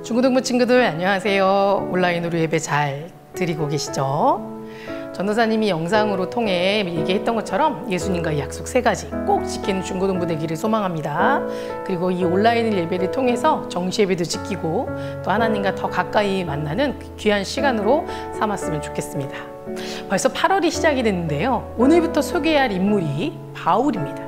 중고등부 친구들 안녕하세요. 온라인으로 예배 잘 드리고 계시죠? 전도사님이 영상으로 통해 얘기했던 것처럼 예수님과의 약속 3가지 꼭 지키는 중고등부 되기를 소망합니다. 그리고 이 온라인 예배를 통해서 정시예배도 지키고 또 하나님과 더 가까이 만나는 귀한 시간으로 삼았으면 좋겠습니다. 벌써 8월이 시작이 됐는데요. 오늘부터 소개할 인물이 바울입니다.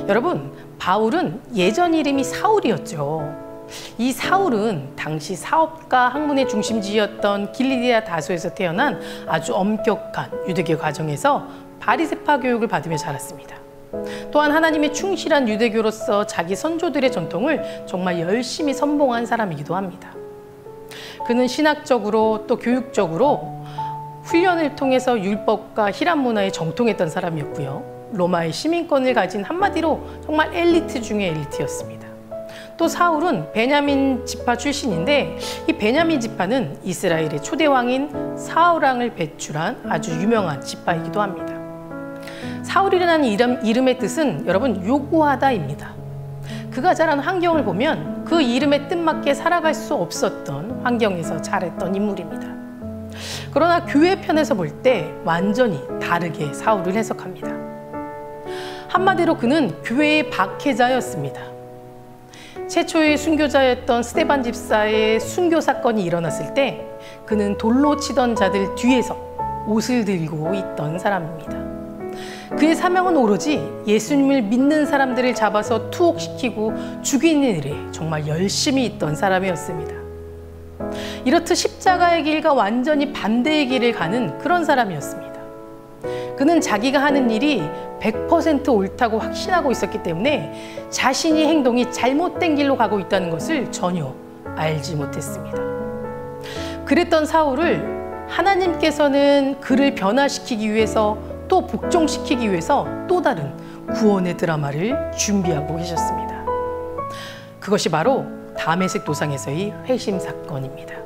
여러분, 바울은 예전 이름이 사울이었죠. 이 사울은 당시 사업가 학문의 중심지였던 길리디아 다소에서 태어난 아주 엄격한 유대교 가정에서 바리새파 교육을 받으며 자랐습니다. 또한 하나님의 충실한 유대교로서 자기 선조들의 전통을 정말 열심히 선봉한 사람이기도 합니다. 그는 신학적으로 또 교육적으로 훈련을 통해서 율법과 힐람 문화에 정통했던 사람이었고요. 로마의 시민권을 가진 한마디로 정말 엘리트 중의 엘리트였습니다. 또 사울은 베냐민 지파 출신인데 이 베냐민 지파는 이스라엘의 초대 왕인 사울왕을 배출한 아주 유명한 지파이기도 합니다. 사울이라는 이름의 뜻은 여러분 요구하다입니다. 그가 자란 환경을 보면 그 이름의 뜻맞게 살아갈 수 없었던 환경에서 자랐던 인물입니다. 그러나 교회 편에서 볼 때 완전히 다르게 사울을 해석합니다. 한마디로 그는 교회의 박해자였습니다. 최초의 순교자였던 스데반 집사의 순교 사건이 일어났을 때 그는 돌로 치던 자들 뒤에서 옷을 들고 있던 사람입니다. 그의 사명은 오로지 예수님을 믿는 사람들을 잡아서 투옥시키고 죽이는 일에 정말 열심히 있던 사람이었습니다. 이렇듯 십자가의 길과 완전히 반대의 길을 가는 그런 사람이었습니다. 그는 자기가 하는 일이 100% 옳다고 확신하고 있었기 때문에 자신의 행동이 잘못된 길로 가고 있다는 것을 전혀 알지 못했습니다. 그랬던 사울을 하나님께서는 그를 변화시키기 위해서 또 복종시키기 위해서 또 다른 구원의 드라마를 준비하고 계셨습니다. 그것이 바로 다메섹 도상에서의 회심 사건입니다.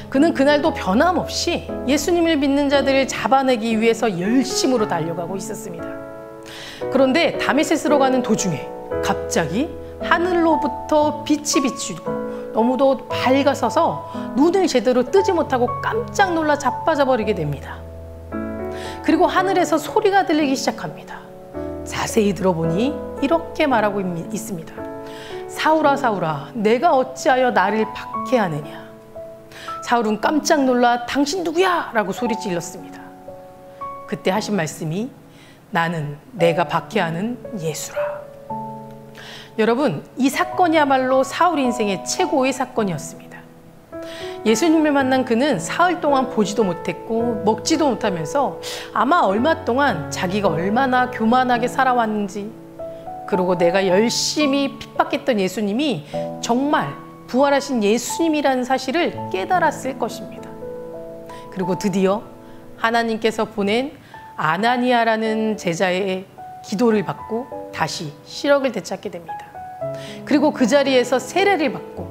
그는 그날도 변함없이 예수님을 믿는 자들을 잡아내기 위해서 열심으로 달려가고 있었습니다. 그런데 다메섹으로 가는 도중에 갑자기 하늘로부터 빛이 비추고 너무도 밝아서서 눈을 제대로 뜨지 못하고 깜짝 놀라 자빠져버리게 됩니다. 그리고 하늘에서 소리가 들리기 시작합니다. 자세히 들어보니 이렇게 말하고 있습니다. 사울아 사울아, 내가 어찌하여 나를 박해하느냐. 사울은 깜짝 놀라 당신 누구야? 라고 소리 질렀습니다. 그때 하신 말씀이 나는 내가 박해하는 예수라. 여러분, 이 사건이야말로 사울 인생의 최고의 사건이었습니다. 예수님을 만난 그는 사흘 동안 보지도 못했고 먹지도 못하면서 아마 얼마 동안 자기가 얼마나 교만하게 살아왔는지, 그리고 내가 열심히 핍박했던 예수님이 정말 부활하신 예수님이라는 사실을 깨달았을 것입니다. 그리고 드디어 하나님께서 보낸 아나니아라는 제자의 기도를 받고 다시 시력을 되찾게 됩니다. 그리고 그 자리에서 세례를 받고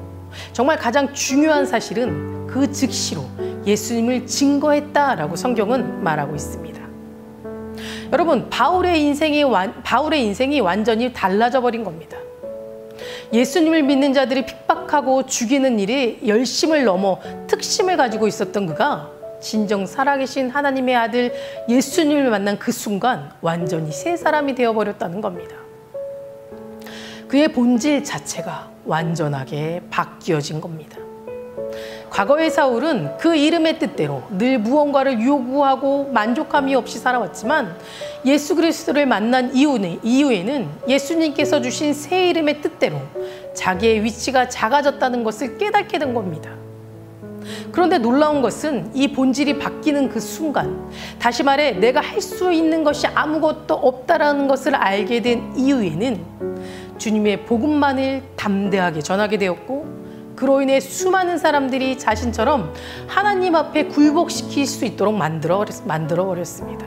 정말 가장 중요한 사실은 그 즉시로 예수님을 증거했다라고 성경은 말하고 있습니다. 여러분, 바울의 인생이 완전히 달라져 버린 겁니다. 예수님을 믿는 자들이 핍박하고 죽이는 일에 열심을 넘어 특심을 가지고 있었던 그가 진정 살아계신 하나님의 아들 예수님을 만난 그 순간 완전히 새 사람이 되어버렸다는 겁니다. 그의 본질 자체가 완전하게 바뀌어진 겁니다. 과거의 사울은 그 이름의 뜻대로 늘 무언가를 요구하고 만족함이 없이 살아왔지만 예수 그리스도를 만난 이후에는 예수님께서 주신 새 이름의 뜻대로 자기의 위치가 작아졌다는 것을 깨닫게 된 겁니다. 그런데 놀라운 것은 이 본질이 바뀌는 그 순간, 다시 말해 내가 할 수 있는 것이 아무것도 없다라는 것을 알게 된 이후에는 주님의 복음만을 담대하게 전하게 되었고, 그로 인해 수많은 사람들이 자신처럼 하나님 앞에 굴복시킬 수 있도록 만들어버렸습니다.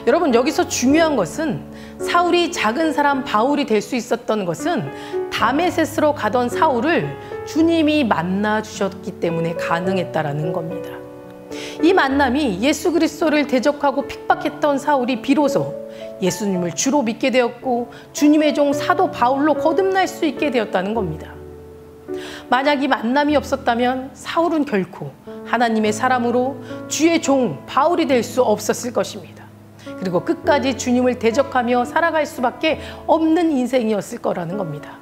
여러분, 여기서 중요한 것은 사울이 작은 사람 바울이 될 수 있었던 것은 다메섹으로 가던 사울을 주님이 만나 주셨기 때문에 가능했다라는 겁니다. 이 만남이 예수 그리스도를 대적하고 핍박했던 사울이 비로소 예수님을 주로 믿게 되었고 주님의 종 사도 바울로 거듭날 수 있게 되었다는 겁니다. 만약 이 만남이 없었다면 사울은 결코 하나님의 사람으로 주의 종 바울이 될 수 없었을 것입니다. 그리고 끝까지 주님을 대적하며 살아갈 수밖에 없는 인생이었을 거라는 겁니다.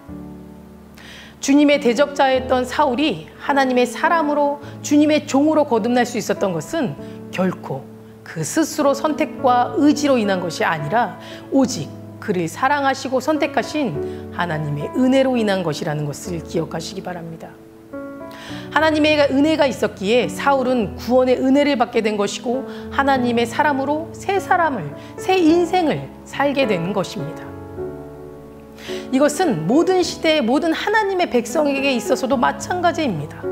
주님의 대적자였던 사울이 하나님의 사람으로 주님의 종으로 거듭날 수 있었던 것은 결코 그 스스로 선택과 의지로 인한 것이 아니라 오직 그를 사랑하시고 선택하신 하나님의 은혜로 인한 것이라는 것을 기억하시기 바랍니다. 하나님의 은혜가 있었기에 사울은 구원의 은혜를 받게 된 것이고 하나님의 사람으로 새 인생을 살게 된 것입니다. 이것은 모든 시대의 모든 하나님의 백성에게 있어서도 마찬가지입니다.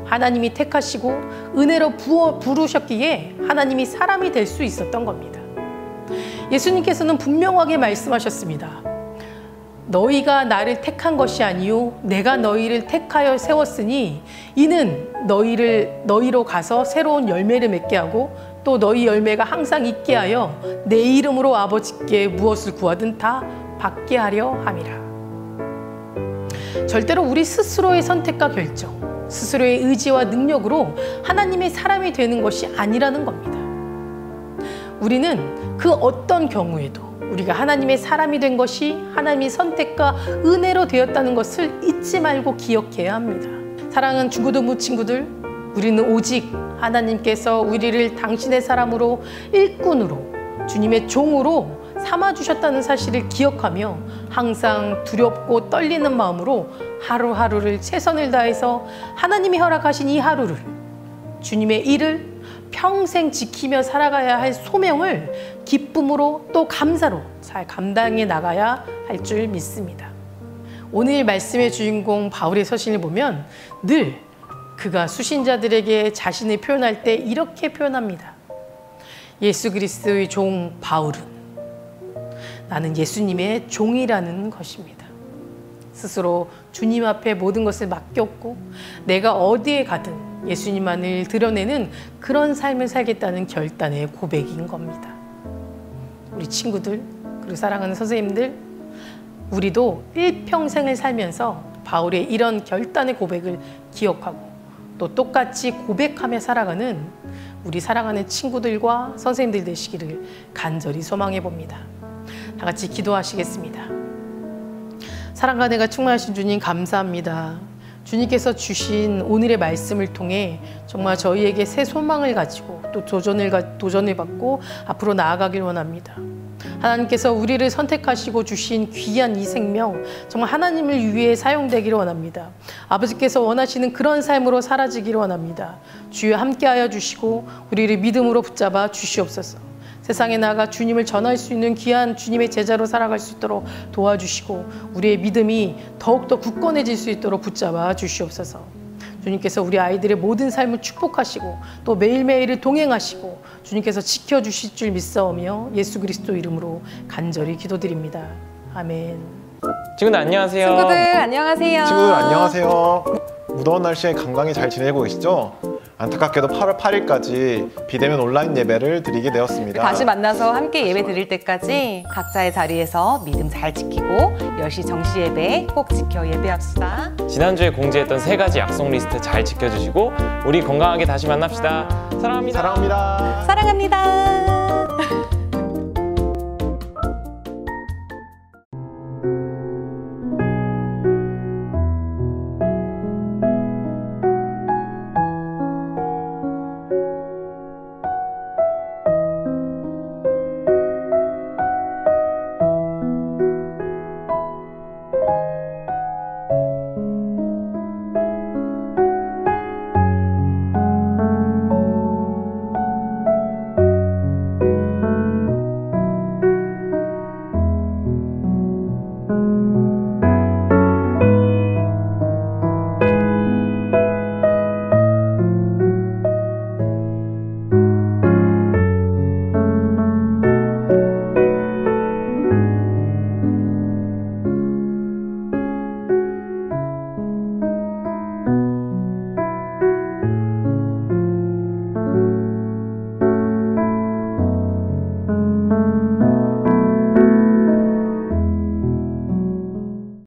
하나님이 택하시고 은혜로 부르셨기에 하나님이 사람이 될 수 있었던 겁니다. 예수님께서는 분명하게 말씀하셨습니다. 너희가 나를 택한 것이 아니요 내가 너희를 택하여 세웠으니 이는 너희로 가서 새로운 열매를 맺게 하고 또 너희 열매가 항상 있게 하여 내 이름으로 아버지께 무엇을 구하든 다 받게 하려 함이라. 절대로 우리 스스로의 선택과 결정, 스스로의 의지와 능력으로 하나님의 사람이 되는 것이 아니라는 겁니다. 우리는 그 어떤 경우에도 우리가 하나님의 사람이 된 것이 하나님의 선택과 은혜로 되었다는 것을 잊지 말고 기억해야 합니다. 사랑하는 중고등부 친구들, 우리는 오직 하나님께서 우리를 당신의 사람으로 일꾼으로 주님의 종으로 삼아주셨다는 사실을 기억하며 항상 두렵고 떨리는 마음으로 하루하루를 최선을 다해서 하나님이 허락하신 이 하루를 주님의 일을 평생 지키며 살아가야 할 소명을 기쁨으로 또 감사로 잘 감당해 나가야 할 줄 믿습니다. 오늘 말씀의 주인공 바울의 서신을 보면 늘 그가 수신자들에게 자신을 표현할 때 이렇게 표현합니다. 예수 그리스도의 종 바울은 나는 예수님의 종이라는 것입니다. 스스로 주님 앞에 모든 것을 맡겼고 내가 어디에 가든 예수님만을 드러내는 그런 삶을 살겠다는 결단의 고백인 겁니다. 우리 친구들, 그리고 사랑하는 선생님들, 우리도 일평생을 살면서 바울의 이런 결단의 고백을 기억하고 또 똑같이 고백하며 살아가는 우리 사랑하는 친구들과 선생님들 되시기를 간절히 소망해 봅니다. 다 같이 기도하시겠습니다. 사랑과 은혜가 충만하신 주님 감사합니다. 주님께서 주신 오늘의 말씀을 통해 정말 저희에게 새 소망을 가지고 또 도전을 받고 앞으로 나아가길 원합니다. 하나님께서 우리를 선택하시고 주신 귀한 이 생명 정말 하나님을 위해 사용되기를 원합니다. 아버지께서 원하시는 그런 삶으로 사라지기를 원합니다. 주여 함께하여 주시고 우리를 믿음으로 붙잡아 주시옵소서. 세상에 나가 주님을 전할 수 있는 귀한 주님의 제자로 살아갈 수 있도록 도와주시고 우리의 믿음이 더욱더 굳건해질 수 있도록 붙잡아 주시옵소서. 주님께서 우리 아이들의 모든 삶을 축복하시고 또 매일매일을 동행하시고 주님께서 지켜주실 줄 믿사오며 예수 그리스도 이름으로 간절히 기도드립니다. 아멘. 친구들 안녕하세요. 친구들 안녕하세요. 친구들 안녕하세요. 무더운 날씨에 건강히 잘 지내고 계시죠? 안타깝게도 8월 8일까지 비대면 온라인 예배를 드리게 되었습니다. 다시 만나서 함께 예배 드릴 때까지 각자의 자리에서 믿음 잘 지키고 10시 정시 예배 꼭 지켜 예배합시다. 지난주에 공지했던 3가지 약속 리스트 잘 지켜주시고 우리 건강하게 다시 만납시다. 사랑합니다. 사랑합니다. 사랑합니다.